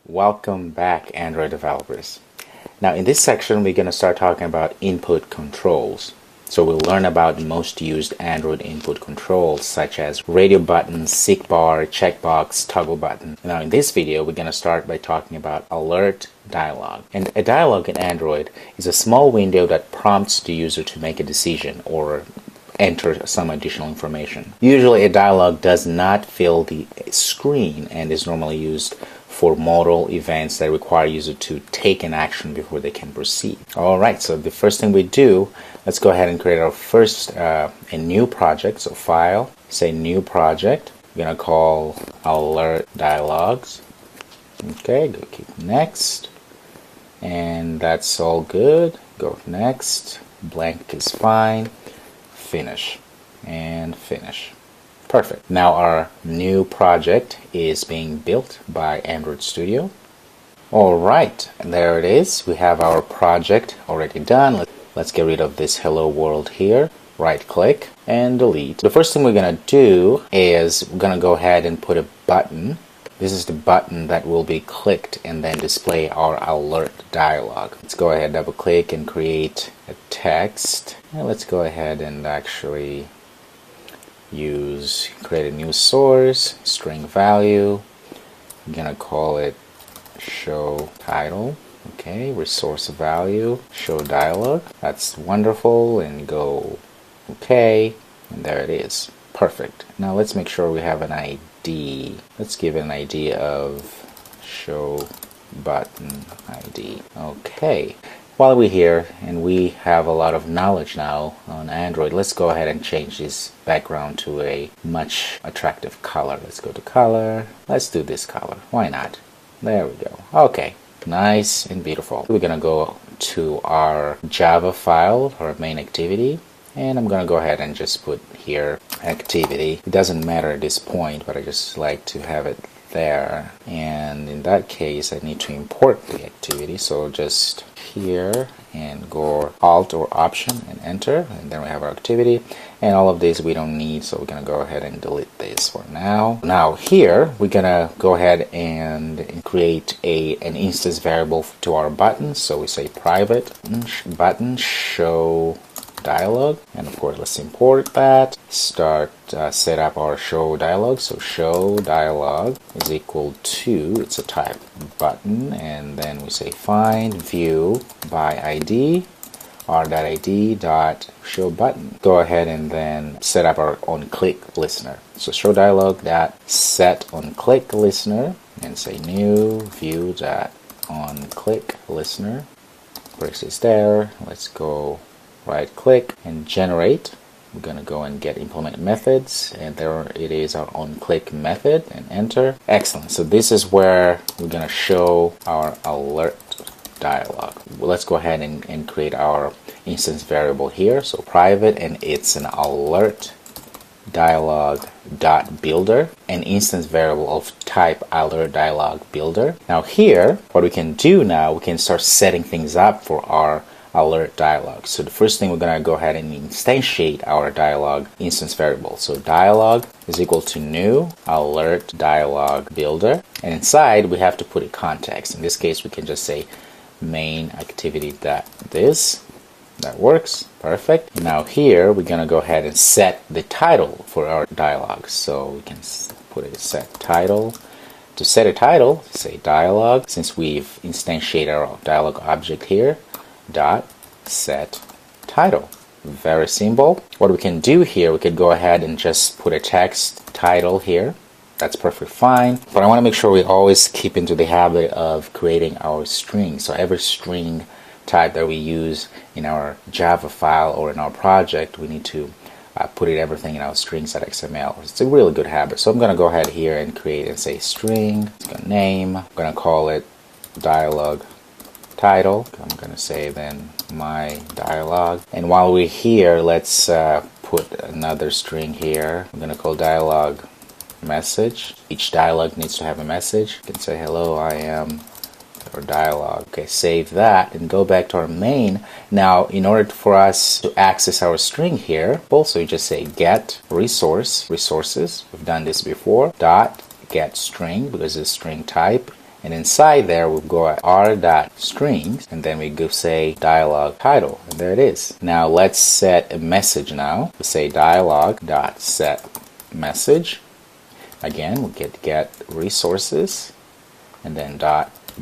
Welcome back, Android developers. Now in this section we're going to start talking about input controls. So we'll learn about the most used Android input controls such as radio button, seek bar, checkbox, toggle button. Now in this video we're going to start by talking about alert dialog. And a dialog in Android is a small window that prompts the user to make a decision or enter some additional information. Usually a dialog does not fill the screen and is normally used for modal events that require user to take an action before they can proceed. Alright, so the first thing we do, let's go ahead and create our first a new project. So file, say new project. We're gonna call alert dialogs. Okay, go keep next. And that's all good. Go next. Blank is fine. Finish and finish. Perfect. Now our new project is being built by Android Studio. Alright, there it is. We have our project already done. Let's get rid of this hello world here. Right click and delete. The first thing we're going to do is we're going to go ahead and put a button. This is the button that will be clicked and then display our alert dialog. Let's go ahead, double click and create a text. And let's go ahead and actually create a new source, string value. I'm gonna call it show title. Okay, resource value, show dialog. That's wonderful, and go okay, and there it is. Perfect. Now let's make sure we have an ID. Let's give it an ID of show button ID. Okay. While we're here and we have a lot of knowledge now on Android, let's go ahead and change this background to a much attractive color. Let's go to color. Let's do this color. Why not? There we go. Okay. Nice and beautiful. We're gonna go to our Java file, our main activity, and I'm gonna go ahead and just put here activity. It doesn't matter at this point, but I just like to have it there, and in that case I need to import the activity, so just here and go Alt or Option and enter, and then we have our activity, and all of this we don't need, so we're gonna go ahead and delete this for now. Now here we're gonna go ahead and create an instance variable to our button, so we say private button show dialog, and of course let's import that. Set up our show dialog. So show dialog is equal to, it's a type button, and then we say find view by ID r.id dot show button. Go ahead and then set up our on click listener. So show dialog dot set on click listener, and say new view dot on click listener. Press this there. Let's go right click and generate. We're going to go and get implement methods, and there it is, our on click method, and enter. Excellent. So this is where we're going to show our alert dialog. Well, let's go ahead and create our instance variable here. So private, and it's an alert dialog dot builder, an instance variable of type alert dialog builder. Now here what we can do now, we can start setting things up for our alert dialog. So the first thing, we're going to go ahead and instantiate our dialog instance variable. So dialog is equal to new alert dialog builder, and inside we have to put a context. In this case we can just say main activity dot this. That works perfect. Now here we're going to go ahead and set the title for our dialog. So we can put a set title. To set a title, say dialog, since we've instantiated our dialog object here, dot set title. Very simple. What we can do here, we could go ahead and just put a text title here. That's perfectly fine, but I want to make sure we always keep into the habit of creating our string. So every string type that we use in our Java file or in our project, we need to put everything in our strings.xml. It's a really good habit. So I'm going to go ahead here and create and say string. It's going to name. I'm going to call it dialog title. I'm going to say then my dialog, and while we're here, let's put another string here. I'm going to call dialog message. Each dialog needs to have a message. You can say hello, I am, or dialog. Okay, save that and go back to our main. Now in order for us to access our string here, also you just say get resources. We've done this before. Dot get string, because it's string type, And inside there, we'll go at r.strings, and then we go say dialog title. And there it is. Now let's set a message now. We'll say dialog.set message. Again, we'll get resources, and then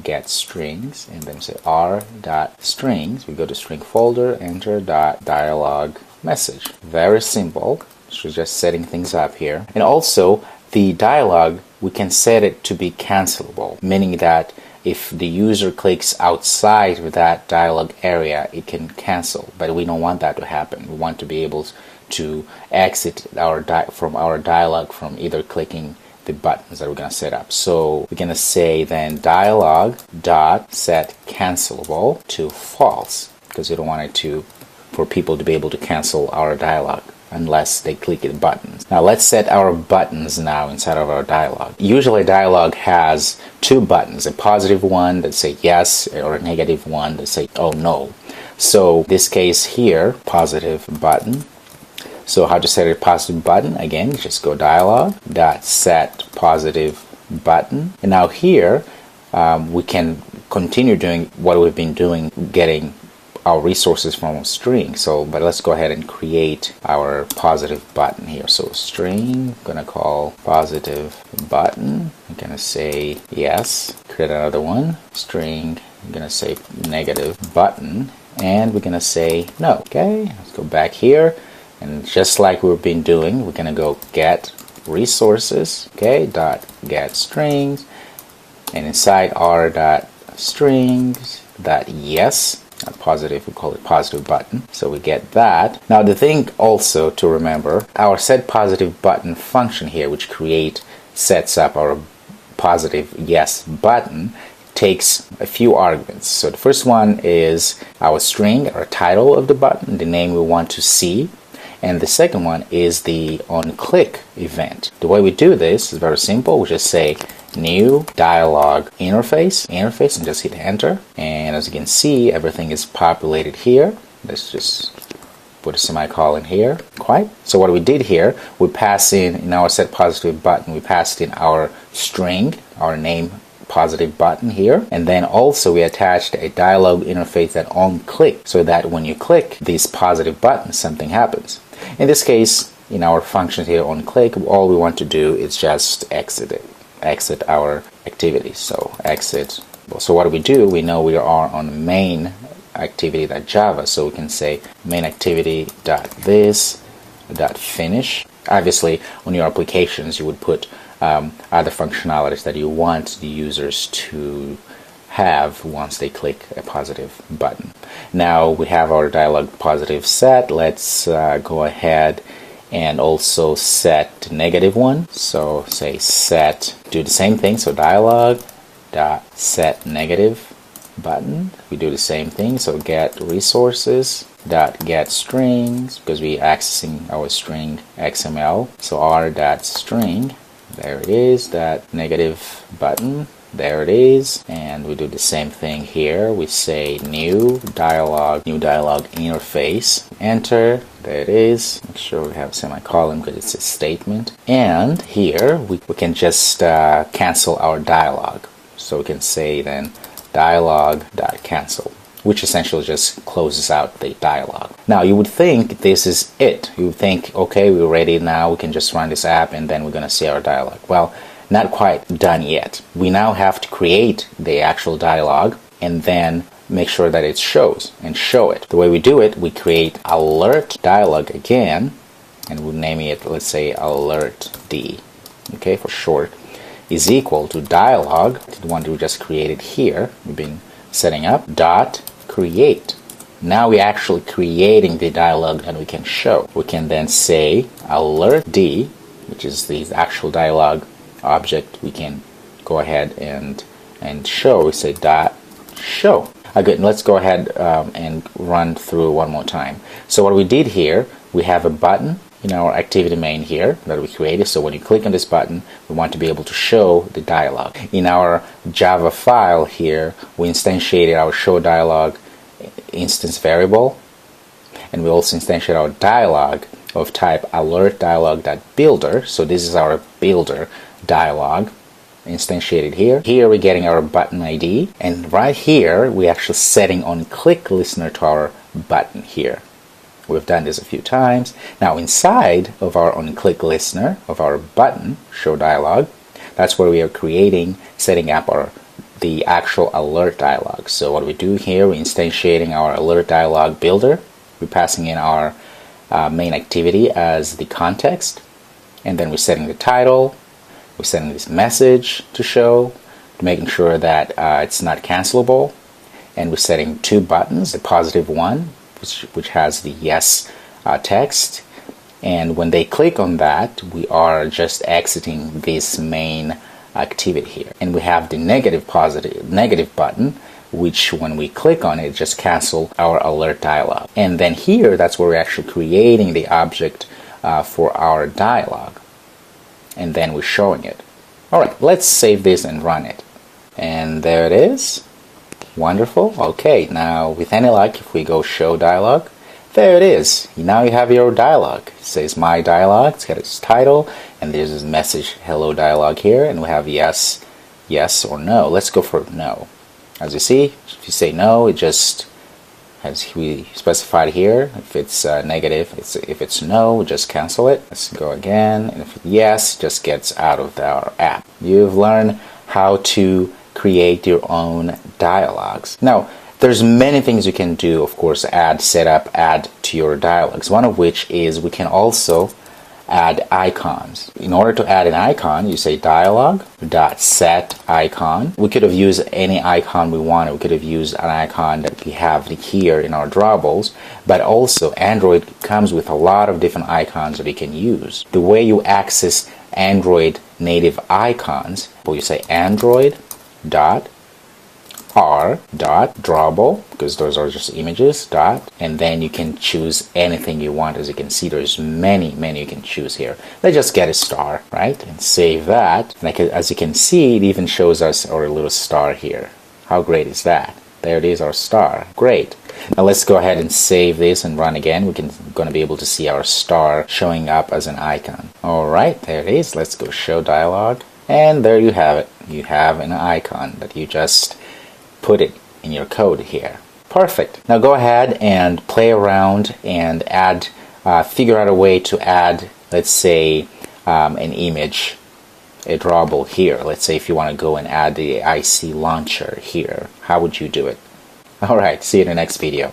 get strings, and then say r.strings. We go to string folder, enter dialog message. Very simple. So just setting things up here. And also the dialog, we can set it to be cancelable, meaning that if the user clicks outside of that dialog area, it can cancel. But we don't want that to happen. We want to be able to exit from our dialog from either clicking the buttons that we're going to set up. So we're going to say then dialog dot set cancelable to false, because we don't want it for people to be able to cancel our dialog unless they click the buttons. Now let's set our buttons now inside of our dialog. Usually a dialog has two buttons, a positive one that say yes, or a negative one that say oh no. So this case here, positive button. So how to set a positive button? Again, just go dialog dot set positive button. And now here we can continue doing what we've been doing, getting our resources from a string. But let's go ahead and create our positive button here. So string, I'm gonna call positive button. I'm gonna say yes. Create another one. String, I'm gonna say negative button, and we're gonna say no. Okay, let's go back here, and just like we've been doing, we're gonna go get resources. Okay, dot get strings, and inside r dot strings dot yes. Positive, we call it positive button. So we get that. Now the thing also to remember, our set positive button function here, which sets up our positive yes button, takes a few arguments. So the first one is our string, our title of the button, the name we want to see. And the second one is the on-click event. The way we do this is very simple. We just say new dialog interface, and just hit enter. And as you can see, everything is populated here. Let's just put a semicolon here. Quite. So what we did here, we pass in our set positive button, we passed in our string, our name positive button here, and then also we attached a dialog interface that on click, so that when you click this positive button, something happens. In this case, in our function here on click, all we want to do is just exit our activity. So exit. So what do? We know we are on main activity.java, so we can say main activity.this.finish. Obviously, on your applications, you would put other functionalities that you want the users to have once they click a positive button. Now we have our dialog positive set. Let's go ahead and also set negative one. So say set, do the same thing. So dialog dot set negative button. We do the same thing. So get resources dot get strings, because we're accessing our string XML. So r dot string, there it is, that negative button. There it is, and we do the same thing here. We say new dialog interface, enter, there it is. Make sure we have a semicolon because it's a statement. And here we can just cancel our dialog. So we can say then dialog.cancel, which essentially just closes out the dialog. Now you would think this is it. You would think, okay, we're ready now, we can just run this app and then we're going to see our dialog. Well, not quite done yet. We now have to create the actual dialog and then make sure that it shows and show it. The way we do it, we create alert dialog again, and we'll name it, let's say, alert D, okay, for short, is equal to dialog, the one we just created here, we've been setting up, dot create. Now we're actually creating the dialog that we can show. We can then say alert D, which is the actual dialog object, we can go ahead and show. We say dot show. Good. Let's go ahead and run through one more time. So what we did here, we have a button in our activity main here that we created. So when you click on this button, we want to be able to show the dialog. In our Java file here, we instantiated our show dialog instance variable, and we also instantiated our dialog of type alert dialog.builder. So this is our builder dialog, instantiated here. Here we're getting our button ID, and right here we're actually setting on click listener to our button here. We've done this a few times. Now inside of our on-click listener of our button show dialog, that's where we are setting up the actual alert dialog. So what we do here, we're instantiating our alert dialog builder. We're passing in our main activity as the context, and then we're setting the title. We're setting this message to show, making sure that it's not cancelable, and we're setting two buttons, the positive one, which has the yes text, and when they click on that, we are just exiting this main activity here. And we have the negative button, which when we click on it, just cancel our alert dialog. And then here, that's where we're actually creating the object for our dialog, and then we're showing it. Alright, let's save this and run it. And there it is. Wonderful. Okay, now with any luck, if we go show dialog, there it is. Now you have your dialog. It says my dialog, it's got its title, and there's this message hello dialog here, and we have yes, yes or no. Let's go for no. As you see, if you say no, it just, as we specified here, if it's negative, if it's no, just cancel it. Let's go again, and if it's yes, just gets out of our app. You've learned how to create your own dialogues. Now, there's many things you can do, of course, add to your dialogues. One of which is we can also add icons. In order to add an icon, you say dialog.set icon. We could have used any icon we wanted. We could have used an icon that we have here in our drawables, but also Android comes with a lot of different icons that you can use. The way you access Android native icons, well, you say Android.r.drawable, because those are just images, and then you can choose anything you want. As you can see, there's many you can choose here. Let's just get a star, right, and save that. And as you can see, it even shows us our little star here. How great is that? There it is, our star. Great. Now let's go ahead and save this and run again. We're going to be able to see our star showing up as an icon. Alright, there it is. Let's go show dialog. And there you have it. You have an icon that you just put it in your code here. Perfect. Now go ahead and play around and add, figure out a way to add, let's say, an image, a drawable here. Let's say if you want to go and add the IC launcher here. How would you do it? Alright, see you in the next video.